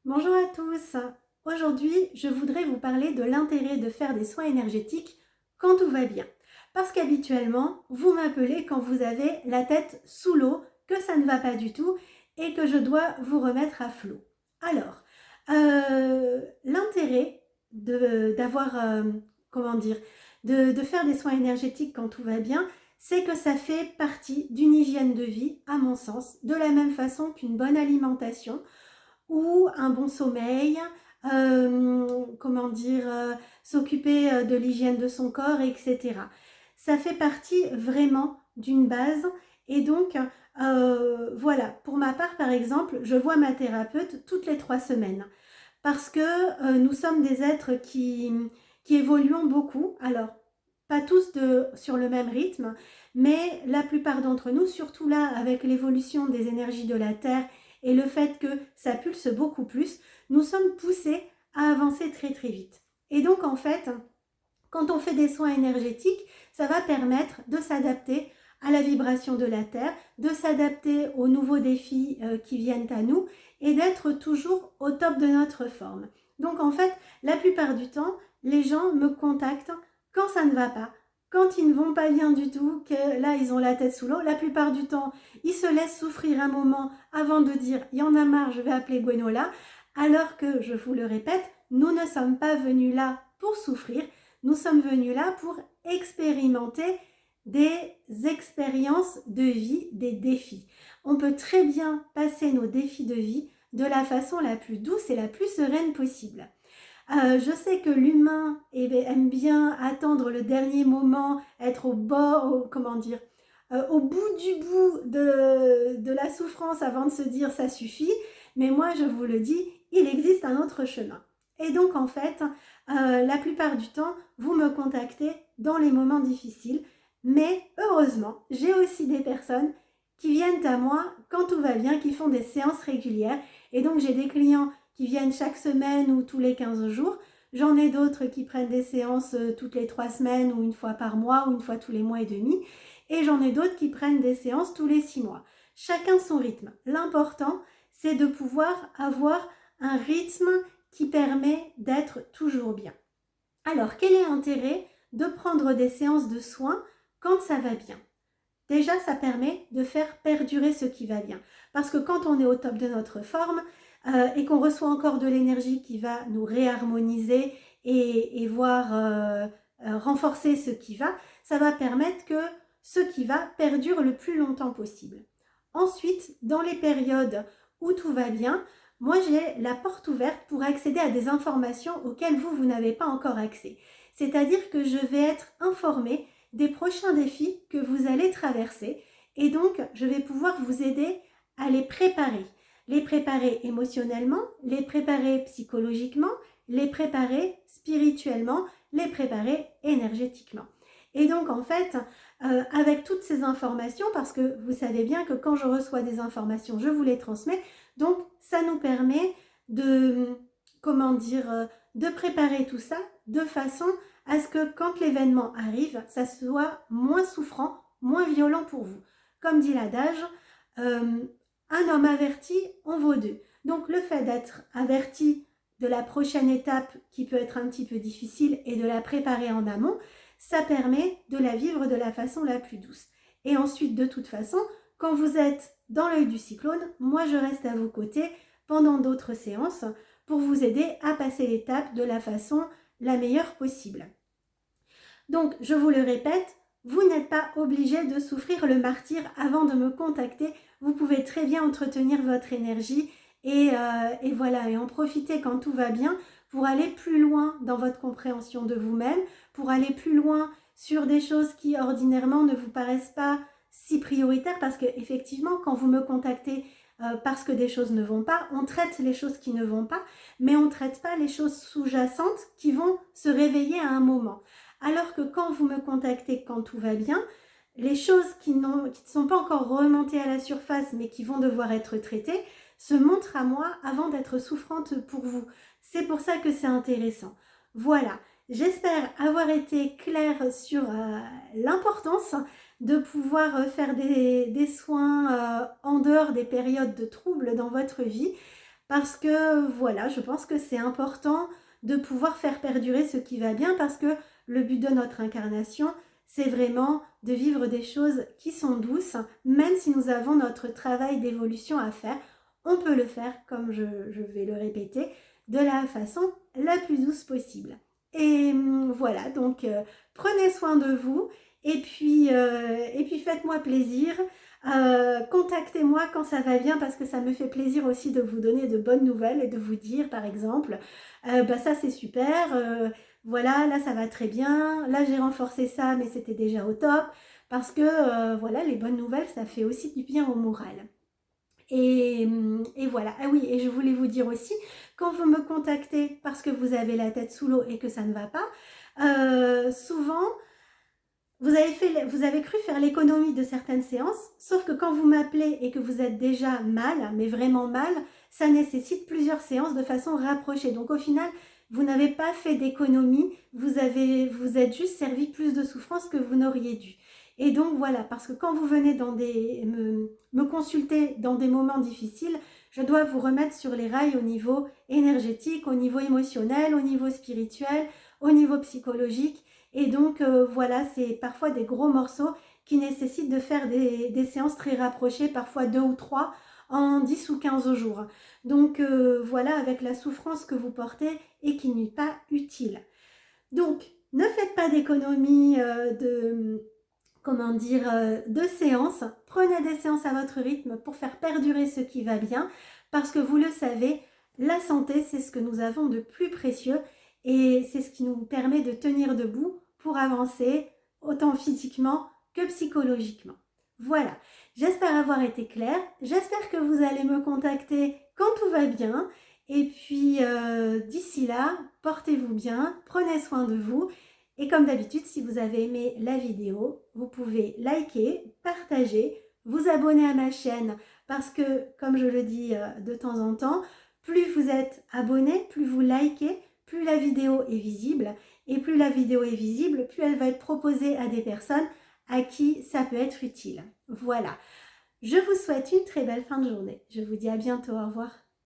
Bonjour à tous. Aujourd'hui, je voudrais vous parler de l'intérêt de faire des soins énergétiques quand tout va bien. Parce qu'habituellement, vous m'appelez quand vous avez la tête sous l'eau, que ça ne va pas du tout et que je dois vous remettre à flot. Alors, l'intérêt d'avoir, comment dire, de faire des soins énergétiques quand tout va bien, c'est que ça fait partie d'une hygiène de vie, à mon sens, de la même façon qu'une bonne alimentation ou un bon sommeil, comment dire, s'occuper de l'hygiène de son corps, etc. Ça fait partie vraiment d'une base et donc voilà, pour ma part par exemple, je vois ma thérapeute toutes les 3 semaines parce que nous sommes des êtres qui évoluons beaucoup. Alors, pas tous sur le même rythme, mais la plupart d'entre nous, surtout là avec l'évolution des énergies de la Terre et le fait que ça pulse beaucoup plus, nous sommes poussés à avancer très très vite. Et donc en fait, quand on fait des soins énergétiques, ça va permettre de s'adapter à la vibration de la Terre, de s'adapter aux nouveaux défis qui viennent à nous et d'être toujours au top de notre forme. Donc en fait, la plupart du temps, les gens me contactent quand ça ne va pas, quand ils ne vont pas bien du tout, que là ils ont la tête sous l'eau. La plupart du temps, ils se laissent souffrir un moment avant de dire il y en a marre, je vais appeler Gwenola. Alors que, je vous le répète, nous ne sommes pas venus là pour souffrir, nous sommes venus là pour expérimenter des expériences de vie, des défis. On peut très bien passer nos défis de vie de la façon la plus douce et la plus sereine possible. Je sais que l'humain aime bien attendre le dernier moment, être au bord, comment dire, au bout du bout de la souffrance avant de se dire ça suffit, mais moi je vous le dis, il existe un autre chemin. Et donc en fait, la plupart du temps, vous me contactez dans les moments difficiles, mais heureusement, j'ai aussi des personnes qui viennent à moi quand tout va bien, qui font des séances régulières, et donc j'ai des clients qui viennent chaque semaine ou tous les 15 jours. J'en ai d'autres qui prennent des séances toutes les 3 semaines ou une fois par mois ou une fois tous les mois et demi. Et j'en ai d'autres qui prennent des séances tous les 6 mois. Chacun son rythme. L'important, c'est de pouvoir avoir un rythme qui permet d'être toujours bien. Alors, quel est l'intérêt de prendre des séances de soins quand ça va bien? Déjà, ça permet de faire perdurer ce qui va bien. Parce que quand on est au top de notre forme et qu'on reçoit encore de l'énergie qui va nous réharmoniser et voir renforcer ce qui va, ça va permettre que ce qui va perdure le plus longtemps possible. Ensuite, dans les périodes où tout va bien, moi j'ai la porte ouverte pour accéder à des informations auxquelles vous n'avez pas encore accès. C'est-à-dire que je vais être informée des prochains défis que vous allez traverser et donc je vais pouvoir vous aider à les préparer émotionnellement, les préparer psychologiquement, les préparer spirituellement, les préparer énergétiquement. Et donc en fait, avec toutes ces informations, parce que vous savez bien que quand je reçois des informations, je vous les transmets, donc ça nous permet de, comment dire, de préparer tout ça de façon à ce que quand l'événement arrive, ça soit moins souffrant, moins violent pour vous. Comme dit l'adage, un homme averti en vaut deux. Donc le fait d'être averti de la prochaine étape qui peut être un petit peu difficile et de la préparer en amont, ça permet de la vivre de la façon la plus douce. Et ensuite, de toute façon, quand vous êtes dans l'œil du cyclone, moi je reste à vos côtés pendant d'autres séances pour vous aider à passer l'étape de la façon la meilleure possible. Donc, je vous le répète, vous n'êtes pas obligé de souffrir le martyre avant de me contacter. Vous pouvez très bien entretenir votre énergie et voilà, et en profiter quand tout va bien pour aller plus loin dans votre compréhension de vous-même, pour aller plus loin sur des choses qui ordinairement ne vous paraissent pas si prioritaires parce que effectivement, quand vous me contactez parce que des choses ne vont pas, on traite les choses qui ne vont pas, mais on ne traite pas les choses sous-jacentes qui vont se réveiller à un moment. Alors que quand vous me contactez quand tout va bien, les choses qui ne sont pas encore remontées à la surface mais qui vont devoir être traitées se montrent à moi avant d'être souffrantes pour vous. C'est pour ça que c'est intéressant. Voilà, j'espère avoir été claire sur l'importance de pouvoir faire des soins en dehors des périodes de troubles dans votre vie parce que voilà, je pense que c'est important de pouvoir faire perdurer ce qui va bien, parce que le but de notre incarnation, c'est vraiment de vivre des choses qui sont douces, même si nous avons notre travail d'évolution à faire. On peut le faire, comme je vais le répéter, de la façon la plus douce possible. Et voilà, donc prenez soin de vous et puis faites-moi plaisir. Contactez-moi quand ça va bien, parce que ça me fait plaisir aussi de vous donner de bonnes nouvelles et de vous dire par exemple bah ça c'est super, voilà, là ça va très bien, là j'ai renforcé ça mais c'était déjà au top, parce que voilà, les bonnes nouvelles ça fait aussi du bien au moral. Et voilà. Ah oui, et je voulais vous dire aussi, quand vous me contactez parce que vous avez la tête sous l'eau et que ça ne va pas, souvent, vous avez cru faire l'économie de certaines séances, sauf que quand vous m'appelez et que vous êtes déjà mal, mais vraiment mal, ça nécessite plusieurs séances de façon rapprochée. Donc au final, vous n'avez pas fait d'économie, vous êtes juste servi plus de souffrance que vous n'auriez dû. Et donc voilà, parce que quand vous venez me consulter dans des moments difficiles, je dois vous remettre sur les rails au niveau énergétique, au niveau émotionnel, au niveau spirituel, au niveau psychologique. Et donc voilà, c'est parfois des gros morceaux qui nécessitent de faire des séances très rapprochées, parfois 2 ou 3 en 10 ou 15 jours. Donc voilà, avec la souffrance que vous portez et qui n'est pas utile. Donc ne faites pas d'économie de séances. Prenez des séances à votre rythme pour faire perdurer ce qui va bien, parce que vous le savez, la santé, c'est ce que nous avons de plus précieux et c'est ce qui nous permet de tenir debout pour avancer, autant physiquement que psychologiquement. Voilà, j'espère avoir été claire, j'espère que vous allez me contacter quand tout va bien, et puis d'ici là, portez-vous bien, prenez soin de vous. Et comme d'habitude, si vous avez aimé la vidéo, vous pouvez liker, partager, vous abonner à ma chaîne, parce que, comme je le dis de temps en temps, plus vous êtes abonné, plus vous likez, plus la vidéo est visible. Et plus la vidéo est visible, plus elle va être proposée à des personnes à qui ça peut être utile. Voilà. Je vous souhaite une très belle fin de journée. Je vous dis à bientôt. Au revoir.